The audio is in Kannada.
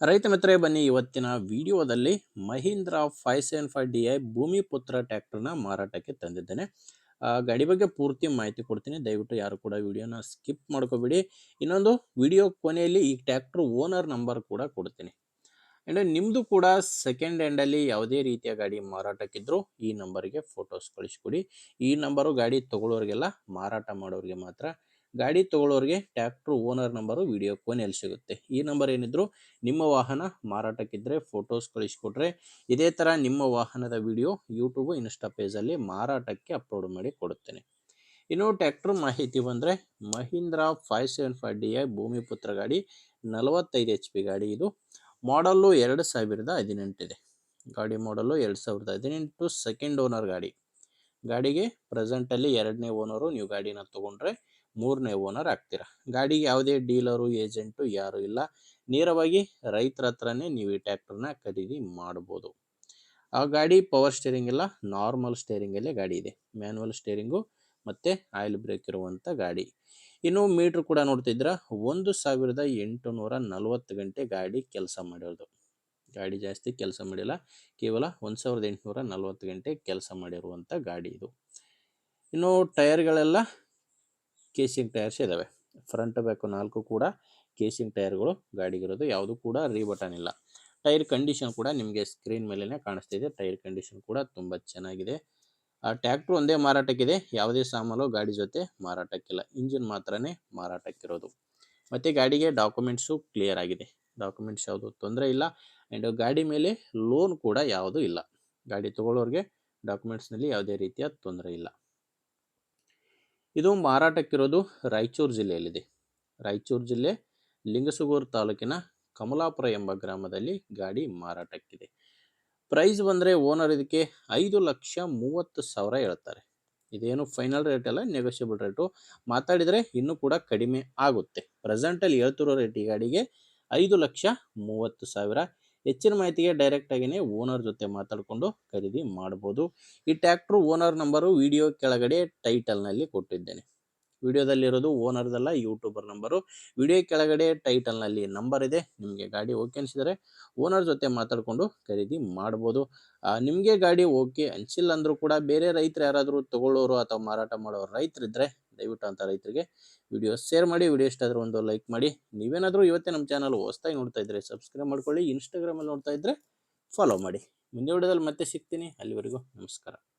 ರೈತ ಮಿತ್ರರೇ ಬನ್ನಿ ಇವತ್ತಿನ ವಿಡಿಯೋದಲ್ಲಿ ಮಹೀಂದ್ರ 575 DI ಭೂಮಿಪುತ್ರ ಟ್ರ್ಯಾಕ್ಟರ್ನ ಮಾರಾಟಕ್ಕೆ ತಂದಿದ್ದೇನೆ. ಗಾಡಿ ಬಗ್ಗೆ ಪೂರ್ತಿ ಮಾಹಿತಿ ಕೊಡ್ತೀನಿ. ದಯವಿಟ್ಟು ಯಾರು ಕೂಡ ವಿಡಿಯೋನ ಸ್ಕಿಪ್ ಮಾಡ್ಕೋಬೇಡಿ. ಇನ್ನೊಂದು ವಿಡಿಯೋ ಕೊನೆಯಲ್ಲಿ ಈ ಟ್ರ್ಯಾಕ್ಟರ್ ಓನರ್ ನಂಬರ್ ಕೂಡ ಕೊಡ್ತೀನಿ. ಆ್ಯಂಡ್ ನಿಮ್ಮದು ಕೂಡ ಸೆಕೆಂಡ್ ಹ್ಯಾಂಡಲ್ಲಿ ಯಾವುದೇ ರೀತಿಯ ಗಾಡಿ ಮಾರಾಟಕ್ಕಿದ್ರೂ ಈ ನಂಬರ್ಗೆ ಫೋಟೋಸ್ ಕಳಿಸ್ಕೊಡಿ. ಈ ನಂಬರು ಗಾಡಿ ತೊಗೊಳ್ಳೋರಿಗೆಲ್ಲ, ಮಾರಾಟ ಮಾಡೋರಿಗೆ ಮಾತ್ರ. ಗಾಡಿ ತೊಗೊಳ್ಳೋರಿಗೆ ಟ್ರ್ಯಾಕ್ಟರ್ ಓನರ್ ನಂಬರು ವಿಡಿಯೋ ಕೊನೆಯಲ್ಲಿ ಸಿಗುತ್ತೆ. ಈ ನಂಬರ್ ಏನಿದ್ರು ನಿಮ್ಮ ವಾಹನ ಮಾರಾಟಕ್ಕಿದ್ರೆ ಫೋಟೋಸ್ ಕಳಿಸ್ಕೊಟ್ರೆ ಇದೇ ಥರ ನಿಮ್ಮ ವಾಹನದ ವಿಡಿಯೋ ಯೂಟ್ಯೂಬ್ ಇನ್ಸ್ಟಾ ಪೇಜಲ್ಲಿ ಮಾರಾಟಕ್ಕೆ ಅಪ್ಲೋಡ್ ಮಾಡಿ ಕೊಡುತ್ತೇನೆ. ಇನ್ನು ಟ್ರ್ಯಾಕ್ಟರ್ ಮಾಹಿತಿ ಬಂದರೆ ಮಹೀಂದ್ರ 575DI ಭೂಮಿಪುತ್ರ ಗಾಡಿ 45 HP ಗಾಡಿ. ಇದು ಮಾಡಲ್ಲು 2018 ಇದೆ. ಗಾಡಿ ಮಾಡಲ್ಲು 2018, ಸೆಕೆಂಡ್ ಓನರ್ ಗಾಡಿ. ಗಾಡಿಗೆ ಪ್ರೆಸೆಂಟಲ್ಲಿ 2ನೇ ಓನರು. ನೀವು ಗಾಡಿನ ತೊಗೊಂಡ್ರೆ 3ನೇ ಓನರ್ ಆಗ್ತೀರಾ. ಗಾಡಿಗೆ ಯಾವುದೇ ಡೀಲರು ಏಜೆಂಟು ಯಾರೂ ಇಲ್ಲ. ನೇರವಾಗಿ ರೈತರ ಹತ್ರನೇ ನೀವು ಈ ಟ್ರ್ಯಾಕ್ಟರ್ನ ಖರೀದಿ ಮಾಡ್ಬೋದು. ಆ ಗಾಡಿ ಪವರ್ ಸ್ಟೇರಿಂಗ್ ಇಲ್ಲ, ನಾರ್ಮಲ್ ಸ್ಟೇರಿಂಗಲ್ಲೇ ಗಾಡಿ ಇದೆ. ಮ್ಯಾನ್ಯಲ್ ಸ್ಟೇರಿಂಗು ಮತ್ತು ಆಯಿಲ್ ಬ್ರೇಕ್ ಇರುವಂಥ ಗಾಡಿ. ಇನ್ನು ಮೀಟ್ರ್ ಕೂಡ ನೋಡ್ತಿದ್ರೆ 1840 ಗಂಟೆ ಗಾಡಿ ಕೆಲಸ ಮಾಡಿರೋದು. ಗಾಡಿ ಜಾಸ್ತಿ ಕೆಲಸ ಮಾಡಿಲ್ಲ, ಕೇವಲ 1840 ಗಂಟೆ ಕೆಲಸ ಮಾಡಿರುವಂಥ ಗಾಡಿ ಇದು. ಇನ್ನು ಟೈರ್ಗಳೆಲ್ಲ ಕೇಸಿಂಗ್ ಟೈರ್ಸ್ ಇದ್ದಾವೆ. ಫ್ರಂಟ್ ಬ್ಯಾಕು 4 ಕೂಡ ಕೇಸಿಂಗ್ ಟೈರ್ಗಳು ಗಾಡಿಗಿರೋದು. ಯಾವುದು ಕೂಡ ರೀಬಟನ್ ಇಲ್ಲ. ಟೈರ್ ಕಂಡೀಷನ್ ಕೂಡ ನಿಮಗೆ ಸ್ಕ್ರೀನ್ ಮೇಲೇ ಕಾಣಿಸ್ತಿದೆ. ಟೈರ್ ಕಂಡೀಷನ್ ಕೂಡ ತುಂಬ ಚೆನ್ನಾಗಿದೆ. ಆ ಟ್ರ್ಯಾಕ್ಟ್ರು ಒಂದೇ ಮಾರಾಟಕ್ಕಿದೆ. ಯಾವುದೇ ಸಾಮಾನು ಗಾಡಿ ಜೊತೆ ಮಾರಾಟಕ್ಕಿಲ್ಲ. ಇಂಜಿನ್ ಮಾತ್ರನೇ ಮಾರಾಟಕ್ಕಿರೋದು. ಮತ್ತು ಗಾಡಿಗೆ ಡಾಕ್ಯುಮೆಂಟ್ಸು ಕ್ಲಿಯರ್ ಆಗಿದೆ. ಡಾಕ್ಯುಮೆಂಟ್ಸ್ ಯಾವುದು ತೊಂದರೆ ಇಲ್ಲ. ಆ್ಯಂಡ್ ಗಾಡಿ ಮೇಲೆ ಲೋನ್ ಕೂಡ ಯಾವುದೂ ಇಲ್ಲ. ಗಾಡಿ ತೊಗೊಳ್ಳೋರಿಗೆ ಡಾಕ್ಯುಮೆಂಟ್ಸ್ನಲ್ಲಿ ಯಾವುದೇ ರೀತಿಯ ತೊಂದರೆ ಇಲ್ಲ. ಇದು ಮಾರಾಟಕ್ಕಿರೋದು ರಾಯಚೂರು ಜಿಲ್ಲೆಯಲ್ಲಿದೆ. ರಾಯಚೂರು ಜಿಲ್ಲೆ ಲಿಂಗಸಗೂರು ತಾಲೂಕಿನ ಕಮಲಾಪುರ ಎಂಬ ಗ್ರಾಮದಲ್ಲಿ ಗಾಡಿ ಮಾರಾಟಕ್ಕಿದೆ. ಪ್ರೈಸ್ ಬಂದರೆ ಓನರ್ ಇದಕ್ಕೆ 5,30,000 ಹೇಳ್ತಾರೆ. ಇದೇನು ಫೈನಲ್ ರೇಟ್ ಅಲ್ಲ, ನೆಗೋಷಿಯಬಲ್ ರೇಟು. ಮಾತಾಡಿದರೆ ಇನ್ನೂ ಕೂಡ ಕಡಿಮೆ ಆಗುತ್ತೆ. ಪ್ರೆಸೆಂಟಲ್ಲಿ ಹೇಳ್ತಿರೋ ರೇಟ್ ಈ ಗಾಡಿಗೆ 5,30,000. ಹೆಚ್ಚಿನ ಮಾಹಿತಿಗೆ ಡೈರೆಕ್ಟಾಗಿಯೇ ಓನರ್ ಜೊತೆ ಮಾತಾಡಿಕೊಂಡು ಖರೀದಿ ಮಾಡ್ಬೋದು. ಈ ಟ್ರ್ಯಾಕ್ಟ್ರು ಓನರ್ ನಂಬರು ವಿಡಿಯೋ ಕೆಳಗಡೆ ಟೈಟಲ್ನಲ್ಲಿ ಕೊಟ್ಟಿದ್ದೇನೆ. ವಿಡಿಯೋದಲ್ಲಿರೋದು ಓನರ್ದಲ್ಲ, ಯೂಟ್ಯೂಬರ್ ನಂಬರು. ವಿಡಿಯೋ ಕೆಳಗಡೆ ಟೈಟಲ್ನಲ್ಲಿ ನಂಬರ್ ಇದೆ. ನಿಮಗೆ ಗಾಡಿ ಓಕೆ ಅನಿಸಿದರೆ ಓನರ್ ಜೊತೆ ಮಾತಾಡಿಕೊಂಡು ಖರೀದಿ ಮಾಡ್ಬೋದು. ನಿಮಗೆ ಗಾಡಿ ಓಕೆ ಅನಿಸಿಲ್ಲ ಅಂದರೂ ಕೂಡ ಬೇರೆ ರೈತರು ಯಾರಾದರೂ ತೊಗೊಳ್ಳೋರು ಅಥವಾ ಮಾರಾಟ ಮಾಡೋ ರೈತರಿದ್ದರೆ ದಯವಿಟ್ಟು ಅಂಥ ರೈತರಿಗೆ ವಿಡಿಯೋ ಶೇರ್ ಮಾಡಿ. ವಿಡಿಯೋ ಇಷ್ಟ ಆದರೆ ಒಂದು ಲೈಕ್ ಮಾಡಿ. ನೀವೇನಾದರೂ ಇವತ್ತೇ ನಮ್ಮ ಚಾನಲ್ ಹೊಸದಾಗಿ ನೋಡ್ತಾ ಇದ್ದರೆ ಸಬ್ಸ್ಕ್ರೈಬ್ ಮಾಡ್ಕೊಳ್ಳಿ. ಇನ್ಸ್ಟಾಗ್ರಾಮಲ್ಲಿ ನೋಡ್ತಾ ಇದ್ದರೆ ಫಾಲೋ ಮಾಡಿ. ಮುಂದಿನ ವಿಡಿಯೋದಲ್ಲಿ ಮತ್ತೆ ಸಿಗ್ತೀನಿ. ಅಲ್ಲಿವರೆಗೂ ನಮಸ್ಕಾರ.